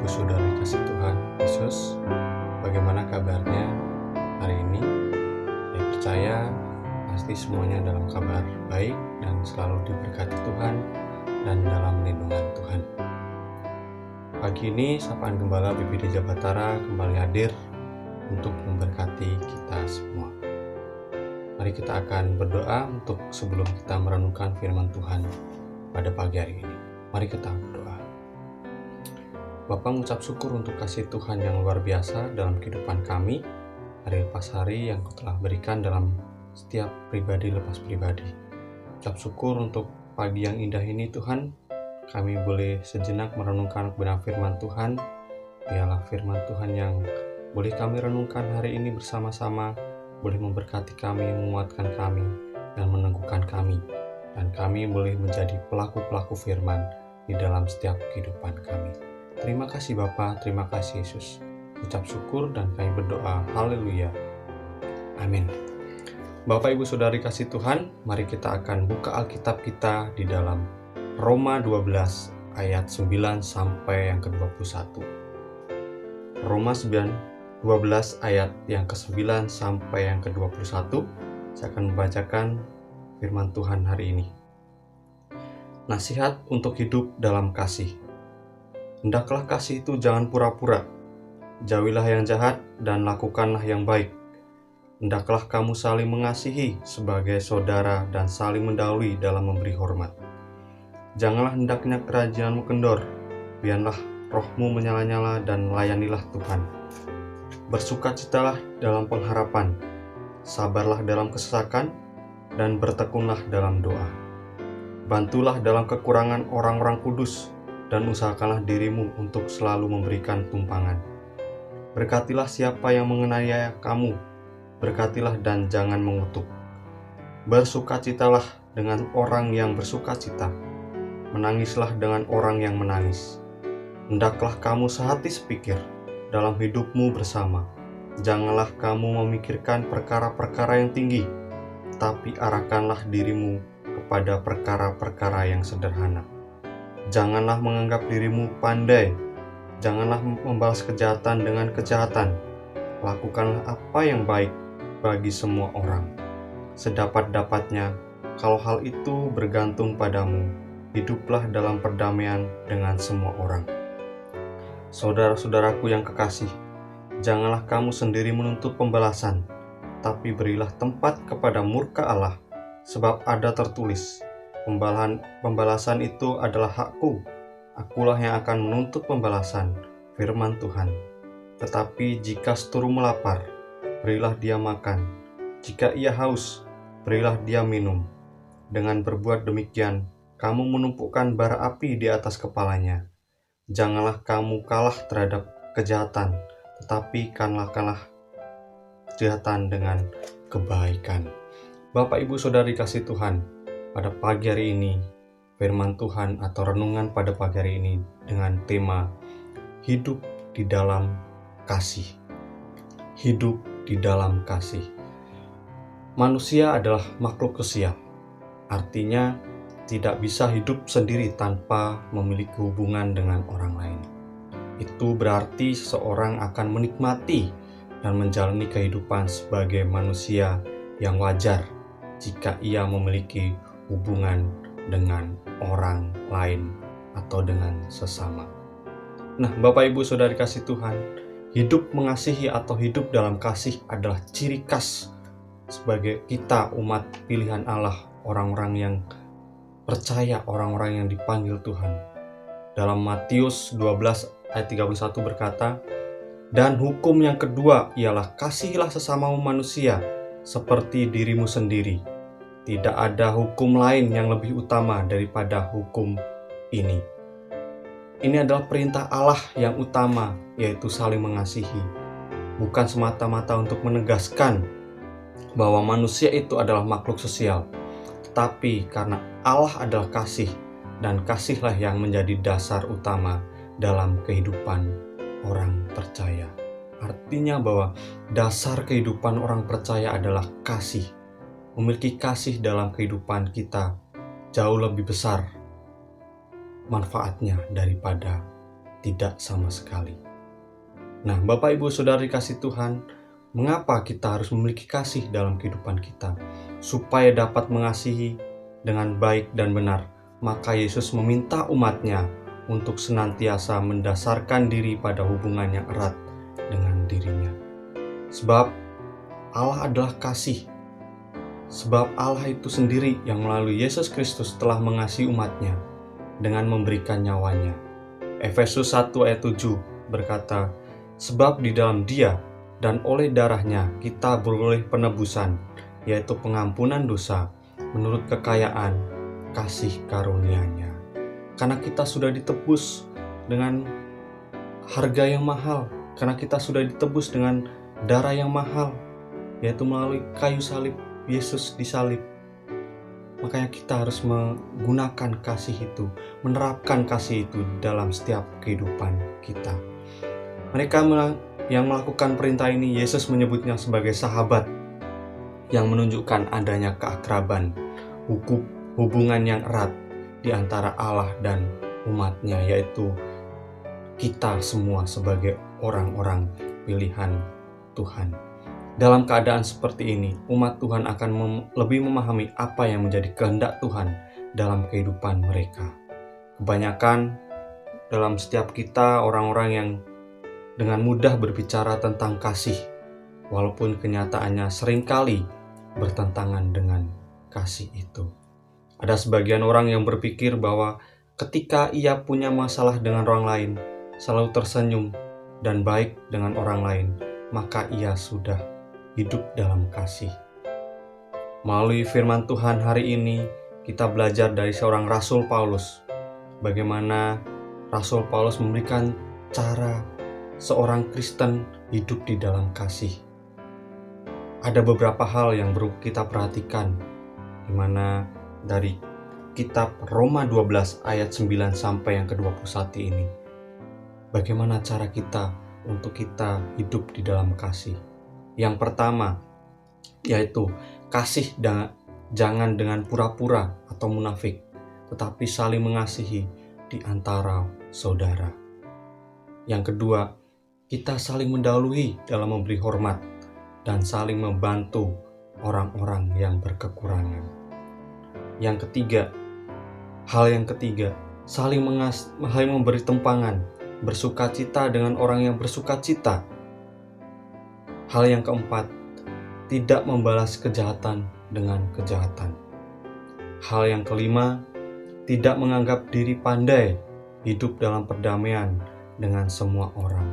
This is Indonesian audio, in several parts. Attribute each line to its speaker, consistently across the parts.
Speaker 1: Ibu Saudara kasih Tuhan Yesus, bagaimana kabarnya hari ini? Saya percaya pasti semuanya dalam kabar baik dan selalu diberkati Tuhan dan dalam lindungan Tuhan. Pagi ini Sapaan Gembala BPD Jabatara kembali hadir untuk memberkati kita semua. Mari kita akan berdoa untuk sebelum kita merenungkan firman Tuhan pada pagi hari ini. Mari kita berdoa. Bapa, mengucap syukur untuk kasih Tuhan yang luar biasa dalam kehidupan kami, hari lepas hari yang Kau telah berikan dalam setiap pribadi lepas pribadi. Ucap syukur untuk pagi yang indah ini Tuhan, kami boleh sejenak merenungkan kebenaran firman Tuhan. Biarlah firman Tuhan yang boleh kami renungkan hari ini bersama-sama, boleh memberkati kami, menguatkan kami, dan meneguhkan kami. Dan kami boleh menjadi pelaku-pelaku firman di dalam setiap kehidupan kami. Terima kasih Bapa, terima kasih Yesus. Ucap syukur dan kami berdoa, haleluya. Amin. Bapak Ibu Saudari kasih Tuhan, mari kita akan buka Alkitab kita di dalam Roma 12 ayat 9 sampai yang ke-21. Roma 12 ayat yang ke-9 sampai yang ke-21. Saya akan membacakan firman Tuhan hari ini. Nasihat untuk hidup dalam kasih. Hendaklah kasih itu jangan pura-pura. Jauhilah yang jahat dan lakukanlah yang baik. Hendaklah kamu saling mengasihi sebagai saudara dan saling mendahului dalam memberi hormat. Janganlah hendaknya kerajinanmu kendor. Biarlah rohmu menyala-nyala dan layanilah Tuhan. Bersukacitalah dalam pengharapan. Sabarlah dalam kesesakan dan bertekunlah dalam doa. Bantulah dalam kekurangan orang-orang kudus dan usahakanlah dirimu untuk selalu memberikan tumpangan. Berkatilah siapa yang menganiaya kamu, berkatilah dan jangan mengutuk. Bersukacitalah dengan orang yang bersukacita, menangislah dengan orang yang menangis. Hendaklah kamu sehati sepikir dalam hidupmu bersama. Janganlah kamu memikirkan perkara-perkara yang tinggi, tapi arahkanlah dirimu kepada perkara-perkara yang sederhana. Janganlah menganggap dirimu pandai. Janganlah membalas kejahatan dengan kejahatan. Lakukanlah apa yang baik bagi semua orang. Sedapat-dapatnya, kalau hal itu bergantung padamu, hiduplah dalam perdamaian dengan semua orang. Saudara-saudaraku yang kekasih, janganlah kamu sendiri menuntut pembalasan, tapi berilah tempat kepada murka Allah, sebab ada tertulis, Pembalasan itu adalah hakku, akulah yang akan menuntut pembalasan, firman Tuhan. Tetapi jika seturumu lapar, berilah dia makan. Jika ia haus, berilah dia minum. Dengan berbuat demikian, kamu menumpukan bara api di atas kepalanya. Janganlah kamu kalah terhadap kejahatan, tetapi kalahkanlah kejahatan dengan kebaikan. Bapak, Ibu, Saudari kasih Tuhan, pada pagi hari ini, firman Tuhan atau renungan pada pagi hari ini dengan tema hidup di dalam kasih. Hidup di dalam kasih. Manusia adalah makhluk sosial. Artinya tidak bisa hidup sendiri tanpa memiliki hubungan dengan orang lain. Itu berarti seseorang akan menikmati dan menjalani kehidupan sebagai manusia yang wajar jika ia memiliki hubungan dengan orang lain atau dengan sesama. Nah, Bapak Ibu Saudari kasih Tuhan, hidup mengasihi atau hidup dalam kasih adalah ciri khas sebagai kita umat pilihan Allah, orang-orang yang percaya, orang-orang yang dipanggil Tuhan. Dalam Matius 12 ayat 31 berkata, "Dan hukum yang kedua ialah kasihilah sesamamu manusia seperti dirimu sendiri. Tidak ada hukum lain yang lebih utama daripada hukum ini." Ini adalah perintah Allah yang utama, yaitu saling mengasihi. Bukan semata-mata untuk menegaskan bahwa manusia itu adalah makhluk sosial, tetapi karena Allah adalah kasih, dan kasihlah yang menjadi dasar utama dalam kehidupan orang percaya. Artinya bahwa dasar kehidupan orang percaya adalah kasih. Memiliki kasih dalam kehidupan kita jauh lebih besar manfaatnya daripada tidak sama sekali. Nah, Bapak Ibu Saudara dikasih Tuhan, mengapa kita harus memiliki kasih dalam kehidupan kita? Supaya dapat mengasihi dengan baik dan benar, maka Yesus meminta umatnya untuk senantiasa mendasarkan diri pada hubungan yang erat dengan dirinya. Sebab Allah adalah kasih. Sebab Allah itu sendiri yang melalui Yesus Kristus telah mengasihi umatnya dengan memberikan nyawanya. Efesus 1 ayat 7 berkata, sebab di dalam Dia dan oleh darahnya kita beroleh penebusan, yaitu pengampunan dosa menurut kekayaan kasih karunia-Nya. Karena kita sudah ditebus dengan harga yang mahal, karena kita sudah ditebus dengan darah yang mahal, yaitu melalui kayu salib, Yesus disalib. Makanya kita harus menggunakan kasih itu, menerapkan kasih itu dalam setiap kehidupan kita. Mereka yang melakukan perintah ini, Yesus menyebutnya sebagai sahabat, yang menunjukkan adanya keakraban, hubungan yang erat di antara Allah dan umatnya, yaitu kita semua sebagai orang-orang pilihan Tuhan. Dalam keadaan seperti ini, umat Tuhan akan lebih memahami apa yang menjadi kehendak Tuhan dalam kehidupan mereka. Kebanyakan dalam setiap kita orang-orang yang dengan mudah berbicara tentang kasih, walaupun kenyataannya seringkali bertentangan dengan kasih itu. Ada sebagian orang yang berpikir bahwa ketika ia punya masalah dengan orang lain, selalu tersenyum dan baik dengan orang lain, maka ia sudah hidup dalam kasih. Melalui firman Tuhan hari ini, kita belajar dari seorang Rasul Paulus, bagaimana Rasul Paulus memberikan cara seorang Kristen hidup di dalam kasih. Ada beberapa hal yang perlu kita perhatikan, di mana dari kitab Roma 12 ayat 9 sampai yang ke-21 ini, bagaimana cara kita untuk kita hidup di dalam kasih. Yang pertama, yaitu kasih jangan dengan pura-pura atau munafik, tetapi saling mengasihi di antara saudara. Yang kedua, kita saling mendahului dalam memberi hormat dan saling membantu orang-orang yang berkekurangan. Yang ketiga, saling memberi tempangan, bersukacita dengan orang yang bersukacita. Hal yang keempat, tidak membalas kejahatan dengan kejahatan. Hal yang kelima, tidak menganggap diri pandai, hidup dalam perdamaian dengan semua orang.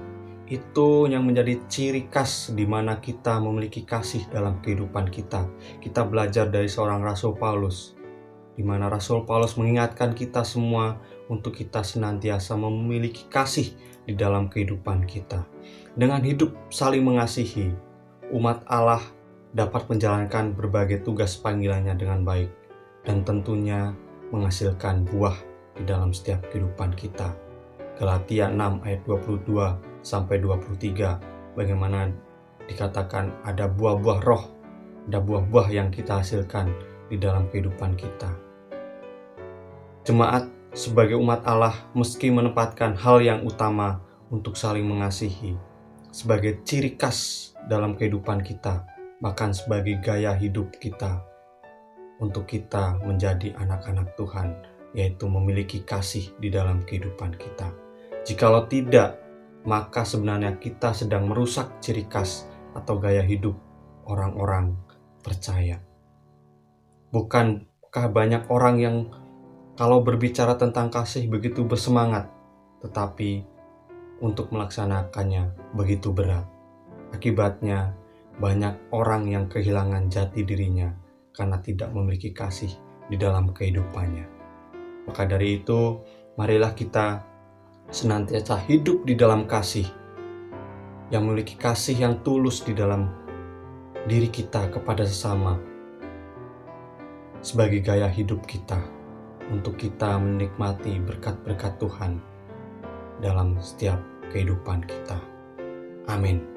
Speaker 1: Itu yang menjadi ciri khas di mana kita memiliki kasih dalam kehidupan kita. Kita belajar dari seorang Rasul Paulus, di mana Rasul Paulus mengingatkan kita semua untuk kita senantiasa memiliki kasih di dalam kehidupan kita. Dengan hidup saling mengasihi, umat Allah dapat menjalankan berbagai tugas panggilannya dengan baik dan tentunya menghasilkan buah di dalam setiap kehidupan kita. Galatia 6 ayat 22 sampai 23, bagaimana dikatakan ada buah-buah roh, ada buah-buah yang kita hasilkan di dalam kehidupan kita. Jemaat sebagai umat Allah meski menempatkan hal yang utama untuk saling mengasihi sebagai ciri khas dalam kehidupan kita, bahkan sebagai gaya hidup kita untuk kita menjadi anak-anak Tuhan, yaitu memiliki kasih di dalam kehidupan kita. Jikalau tidak, maka sebenarnya kita sedang merusak ciri khas atau gaya hidup orang-orang percaya. Bukankah banyak orang yang kalau berbicara tentang kasih begitu bersemangat, tetapi untuk melaksanakannya begitu berat. Akibatnya banyak orang yang kehilangan jati dirinya karena tidak memiliki kasih di dalam kehidupannya. Maka dari itu, marilah kita senantiasa hidup di dalam kasih, yang memiliki kasih yang tulus di dalam diri kita kepada sesama, sebagai gaya hidup kita, untuk kita menikmati berkat-berkat Tuhan dalam setiap kehidupan kita. Amin.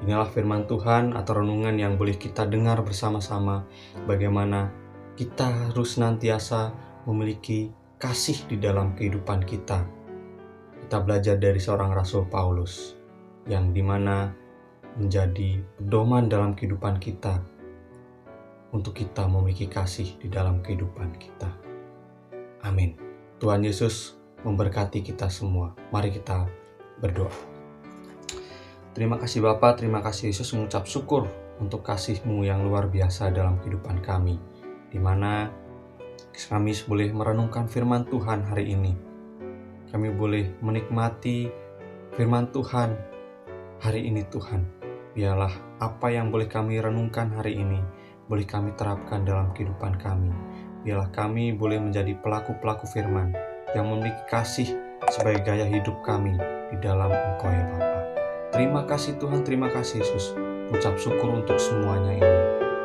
Speaker 1: Inilah firman Tuhan atau renungan yang boleh kita dengar bersama-sama, bagaimana kita harus senantiasa memiliki kasih di dalam kehidupan kita, kita belajar dari seorang Rasul Paulus, yang dimana menjadi pedoman dalam kehidupan kita, untuk kita memiliki kasih di dalam kehidupan kita. Amin. Tuhan Yesus memberkati kita semua. Mari kita berdoa. Terima kasih Bapa, terima kasih Yesus, mengucap syukur untuk kasih-Mu yang luar biasa dalam kehidupan kami, di mana kami boleh merenungkan firman Tuhan hari ini. Kami boleh menikmati firman Tuhan hari ini Tuhan. Biarlah apa yang boleh kami renungkan hari ini, boleh kami terapkan dalam kehidupan kami. Biarlah kami boleh menjadi pelaku-pelaku firman yang memiliki kasih sebagai gaya hidup kami di dalam Engkau ya Bapa. Terima kasih Tuhan, terima kasih Yesus. Ucap syukur untuk semuanya ini.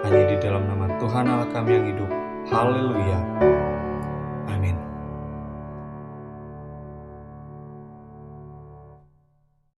Speaker 1: Hanya di dalam nama Tuhan Allah kami yang hidup. Haleluya. Amin.